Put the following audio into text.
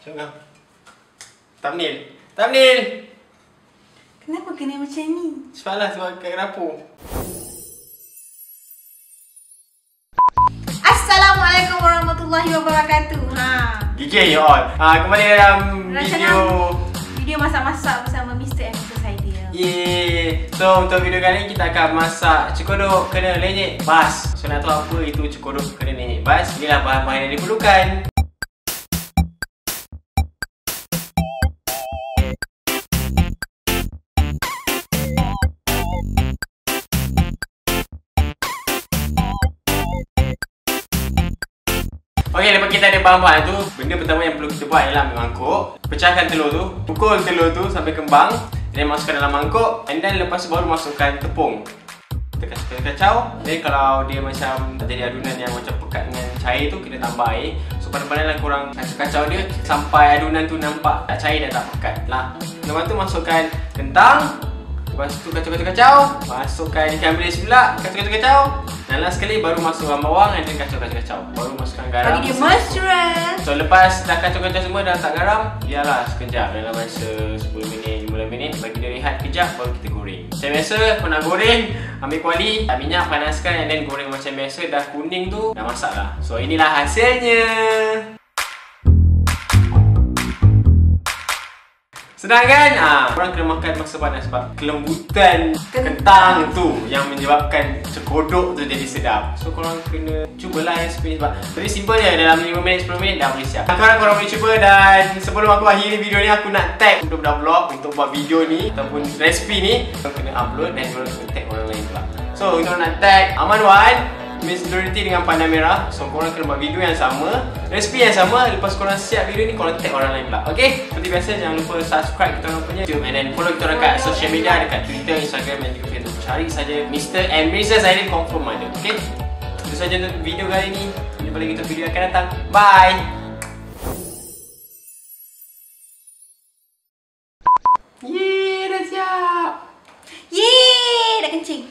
Tengok. Thumbnail. Thumbnail! Kenapa kena macam ni? Sebab kat dapur. Assalamualaikum warahmatullahi wabarakatuh. Gigih you all. Kembali dalam video masak-masak bersama Mr. and Mrs. Aidil. Yeay. So untuk video kali ni kita akan masak cekodok kena lenyek bas. So nak tahu apa itu cekodok kena lenyek bas? Inilah bahan-bahan yang diperlukan. Okey, lepas kita ada bahan-bahan tu, benda pertama yang perlu kita buat ialah mangkuk. Pecahkan telur tu, pukul telur tu sampai kembang, dan masukkan dalam mangkuk, and then lepas tu baru masukkan tepung. Kita kacau. Jadi kalau dia macam jadi adunan yang macam pekat dengan cair tu, kita tambah air. So pandai-pandailah korang kacau dia sampai adunan tu nampak tak cair dan tak pekat lah. Lepas tu masukkan kentang. Lepas tu kacau-kacau. Masukkan ikan bilis pula, kacau-kacau. Dan last sekali baru masukkan bawang dan kacau-kacau. Baru masukkan garam. Bagi dia mesra. So lepas dah kacau-kacau semua dah tak garam, biarlah sekejap dalam masa 10 minit, 15 minit. Bagi dia rehat kejap baru kita goreng. Macam biasa kau nak goreng, ambil kuali, minyak panaskan and then goreng macam biasa. Dah kuning tu dah masak lah. So inilah hasilnya. Senang kan? Korang kena makan masa panas sebab kelembutan kentang tu yang menyebabkan cekodok tu jadi sedap. So korang kena cubalah resipi ni sebab very simple je, dalam 5 minit 10 minit dah boleh siap. Korang boleh cuba, dan sebelum aku akhiri video ni aku nak tag budak-budak vlog untuk buat video ni ataupun resipi ni. Korang kena upload dan korang kena tag orang lain pula. So korang nak tag Aman Wan, Miss Dorothy dengan Pandai Merah. So korang kena buat video yang sama, resipi yang sama. Lepas korang siap video ni, korang tag orang lain pula. Okay? Seperti biasa, jangan lupa subscribe kita orang punya YouTube, and then follow kita orang kat social media, dekat Twitter, Instagram dan juga Facebook. Cari saja Mr. and Mrs. Aidil, confirm ada. Okay? Itu saja untuk video kali ni. Jumpa lagi untuk video akan datang. Bye! Yeay, dah siap! Yeay, dah kencing.